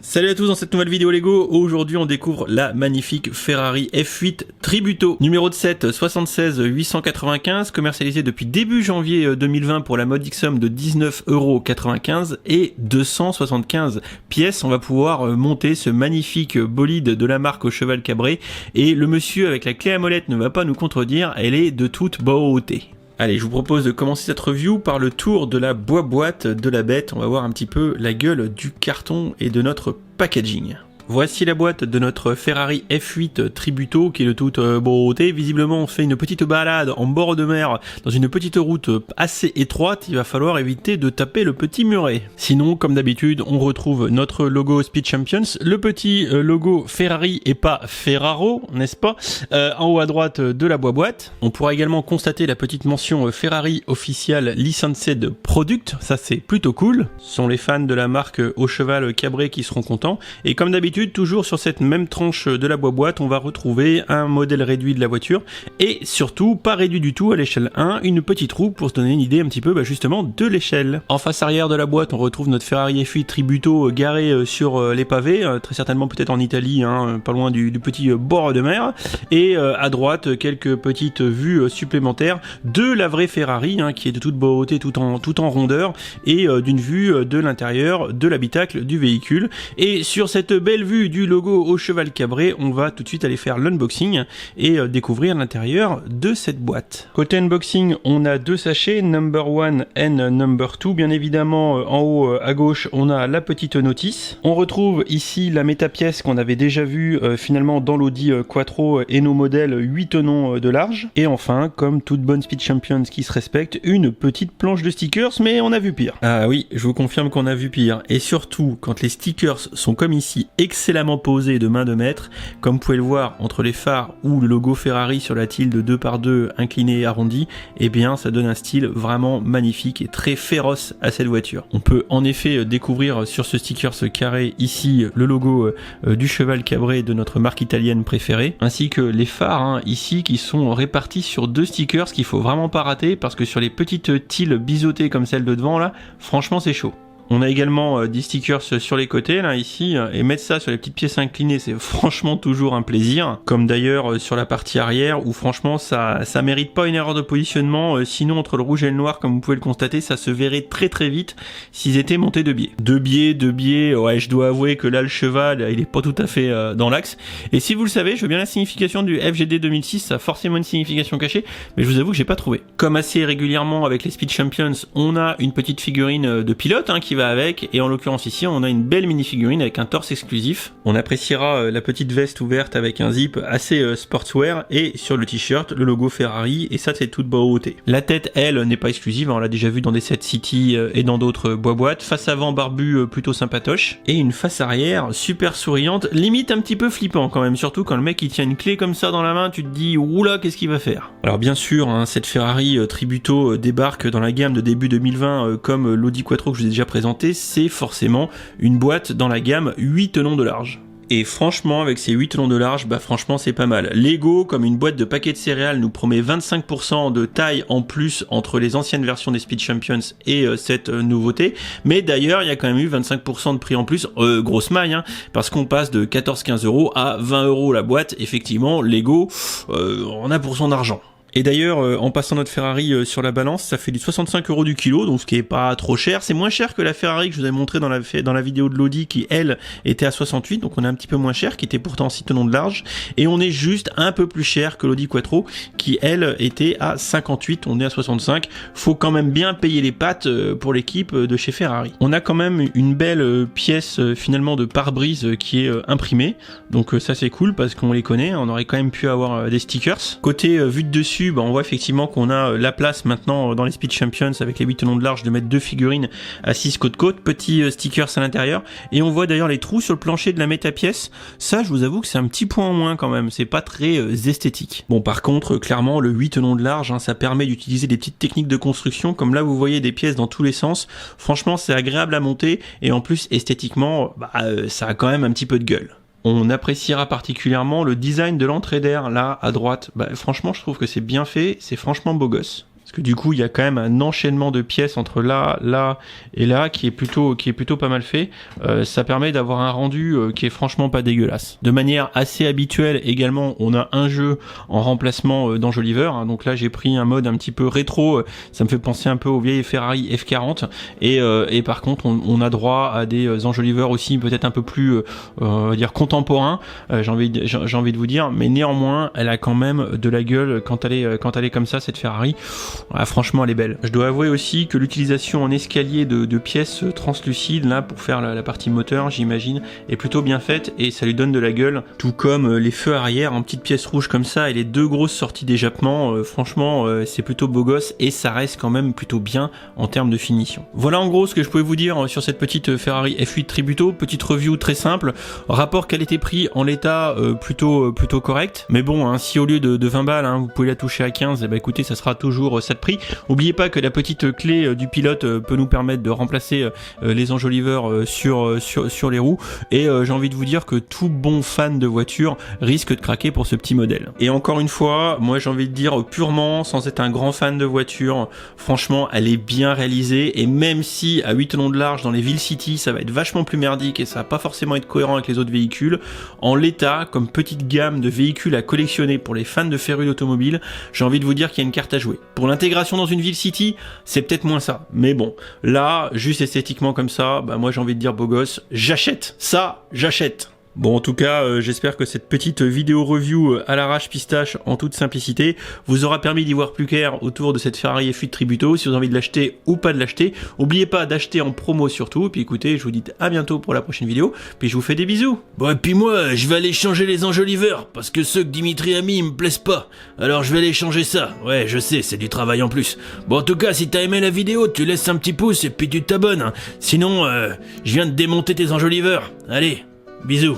Salut à tous, dans cette nouvelle vidéo Lego, aujourd'hui on découvre la magnifique Ferrari F8 Tributo, numéro de 7 76 895, commercialisé depuis début janvier 2020 pour la modique somme de 19,95 € et 275 pièces. On va pouvoir monter ce magnifique bolide de la marque au cheval cabré, et le monsieur avec la clé à molette ne va pas nous contredire, elle est de toute beauté. Allez, je vous propose de commencer cette review par le tour de la boîte de la bête. On va voir un petit peu la gueule du carton et de notre packaging. Voici la boîte de notre Ferrari F8 Tributo qui est de toute beauté. Visiblement on fait une petite balade en bord de mer dans une petite route assez étroite. Il va falloir éviter de taper le petit muret. Sinon, comme d'habitude, on retrouve notre logo Speed Champions, le petit logo Ferrari et pas Ferraro, n'est-ce pas, en haut à droite de la boîte. On pourra également constater la petite mention Ferrari Official Licensed Product. Ça c'est plutôt cool. Ce sont les fans de la marque au cheval cabré qui seront contents. Et comme d'habitude, toujours sur cette même tranche de la boîte, on va retrouver un modèle réduit de la voiture et surtout pas réduit du tout à l'échelle 1, une petite roue pour se donner une idée un petit peu justement de l'échelle. En face arrière de la boîte, on retrouve notre Ferrari F8 Tributo garé sur les pavés, très certainement peut-être en Italie, pas loin du petit bord de mer. Et à droite, quelques petites vues supplémentaires de la vraie Ferrari, qui est de toute beauté, tout en rondeur, et d'une vue de l'intérieur de l'habitacle du véhicule. Et sur cette belle vue du logo au cheval cabré, on va tout de suite aller faire l'unboxing et découvrir l'intérieur de cette boîte. Côté unboxing, on a deux sachets, number 1 et number 2. Bien évidemment, en haut à gauche, on a la petite notice. On retrouve ici la métapièce qu'on avait déjà vue finalement dans l'Audi Quattro et nos modèles 8 tenons de large. Et enfin, comme toute bonne Speed Champions qui se respecte, une petite planche de stickers, mais on a vu pire. Ah oui, je vous confirme qu'on a vu pire. Et surtout, quand les stickers sont comme ici, excellemment posé de main de maître, comme vous pouvez le voir entre les phares ou le logo Ferrari sur la tilde 2x2 inclinée et arrondie, et bien ça donne un style vraiment magnifique et très féroce à cette voiture. On peut en effet découvrir sur ce sticker carré ici le logo du cheval cabré de notre marque italienne préférée, ainsi que les phares ici qui sont répartis sur deux stickers qu'il faut vraiment pas rater, parce que sur les petites tiles biseautées comme celle de devant là, franchement c'est chaud. On a également des stickers sur les côtés, là, ici, et mettre ça sur les petites pièces inclinées, c'est franchement toujours un plaisir. Comme d'ailleurs sur la partie arrière, où franchement, ça mérite pas une erreur de positionnement, sinon entre le rouge et le noir, comme vous pouvez le constater, ça se verrait très très vite s'ils étaient montés de biais. De biais, ouais, je dois avouer que là, le cheval, il est pas tout à fait dans l'axe. Et si vous le savez, je veux bien la signification du FGD 2006, ça a forcément une signification cachée, mais je vous avoue que j'ai pas trouvé. Comme assez régulièrement avec les Speed Champions, on a une petite figurine de pilote, qui va avec, et en l'occurrence ici on a une belle mini figurine avec un torse exclusif. On appréciera la petite veste ouverte avec un zip assez sportswear, et sur le t-shirt le logo Ferrari, et ça c'est toute beauté. La tête, elle, n'est pas exclusive, on l'a déjà vu dans des Set City et dans d'autres boîtes. Face avant barbu plutôt sympatoche, et une face arrière super souriante, limite un petit peu flippant quand même, surtout quand le mec il tient une clé comme ça dans la main, tu te dis oula, qu'est-ce qu'il va faire. Alors bien sûr, cette Ferrari Tributo débarque dans la gamme de début 2020 comme l'Audi Quattro que je vous ai déjà présenté. C'est forcément une boîte dans la gamme 8 tenons de large. Et franchement, avec ces 8 tenons de large, franchement c'est pas mal. Lego, comme une boîte de paquets de céréales, nous promet 25% de taille en plus entre les anciennes versions des Speed Champions et cette nouveauté. Mais d'ailleurs, il y a quand même eu 25% de prix en plus, grosse maille, parce qu'on passe de 14-15 € à 20 € la boîte. Effectivement, Lego, on a pour son argent. Et d'ailleurs, en passant notre Ferrari sur la balance, ça fait du 65 € du kilo, donc ce qui est pas trop cher. C'est moins cher que la Ferrari que je vous avais montré dans la vidéo de l'Audi qui, elle, était à 68, donc on est un petit peu moins cher, qui était pourtant 6 tenons de large. Et on est juste un peu plus cher que l'Audi Quattro, qui, elle, était à 58, on est à 65. Faut quand même bien payer les pattes pour l'équipe de chez Ferrari. On a quand même une belle pièce, finalement, de pare-brise qui est imprimée. Donc ça, c'est cool, parce qu'on les connaît, on aurait quand même pu avoir des stickers. Côté vue de dessus, on voit effectivement qu'on a la place maintenant dans les Speed Champions avec les 8 tenons de large de mettre deux figurines assises côte-côte, petits stickers à l'intérieur, et on voit d'ailleurs les trous sur le plancher de la métapièce. Ça, je vous avoue que c'est un petit point en moins quand même, c'est pas très esthétique. Bon, par contre, clairement, le 8 tenons de large, ça permet d'utiliser des petites techniques de construction, comme là vous voyez des pièces dans tous les sens. Franchement, c'est agréable à monter, et en plus, esthétiquement, ça a quand même un petit peu de gueule. On appréciera particulièrement le design de l'entrée d'air là à droite. Franchement, je trouve que c'est bien fait, c'est franchement beau gosse. parce que du coup il y a quand même un enchaînement de pièces entre là, là et là qui est plutôt pas mal fait. Ça permet d'avoir un rendu qui est franchement pas dégueulasse. De manière assez habituelle également, on a un jeu en remplacement d'enjoliveur, hein. Donc là j'ai pris un mode un petit peu rétro, ça me fait penser un peu aux vieilles Ferrari F40, et par contre on a droit à des enjoliveurs aussi peut-être un peu plus on va dire contemporains, j'ai envie de vous dire, mais néanmoins elle a quand même de la gueule quand elle est comme ça, cette Ferrari. Ah, franchement elle est belle. Je dois avouer aussi que l'utilisation en escalier de pièces translucides là pour faire la partie moteur, j'imagine, est plutôt bien faite et ça lui donne de la gueule, tout comme les feux arrière en petites pièces rouges comme ça et les deux grosses sorties d'échappement. Franchement c'est plutôt beau gosse et ça reste quand même plutôt bien en termes de finition. Voilà en gros ce que je pouvais vous dire sur cette petite Ferrari F8 Tributo. Petite review très simple, rapport qualité-prix en l'état plutôt correct, mais bon hein, si au lieu de 20 balles hein, vous pouvez la toucher à 15, et bah écoutez ça sera toujours ça de prix. N'oubliez pas que la petite clé du pilote peut nous permettre de remplacer les enjoliveurs sur les roues, et j'ai envie de vous dire que tout bon fan de voiture risque de craquer pour ce petit modèle. Et encore une fois, moi j'ai envie de dire purement sans être un grand fan de voiture, franchement elle est bien réalisée, et même si à 8 tonneaux de large dans les villes city ça va être vachement plus merdique et ça va pas forcément être cohérent avec les autres véhicules, en l'état comme petite gamme de véhicules à collectionner pour les fans de férus d'automobile, j'ai envie de vous dire qu'il y a une carte à jouer. Pour l'intégration dans une ville city, c'est peut-être moins ça, mais bon, là, juste esthétiquement comme ça, bah moi j'ai envie de dire beau gosse, j'achète, ça, j'achète. Bon en tout cas j'espère que cette petite vidéo review à l'arrache pistache en toute simplicité vous aura permis d'y voir plus clair autour de cette Ferrari F8 Tributo. Si vous avez envie de l'acheter ou pas de l'acheter, n'oubliez pas d'acheter en promo surtout, et puis écoutez je vous dis à bientôt pour la prochaine vidéo, puis je vous fais des bisous. Bon et puis moi je vais aller changer les enjoliveurs parce que ceux que Dimitri a mis ils me plaisent pas, alors je vais aller changer ça. Ouais je sais c'est du travail en plus. Bon en tout cas si t'as aimé la vidéo tu laisses un petit pouce et puis tu t'abonnes hein. Sinon je viens de démonter tes enjoliveurs. Allez bisous.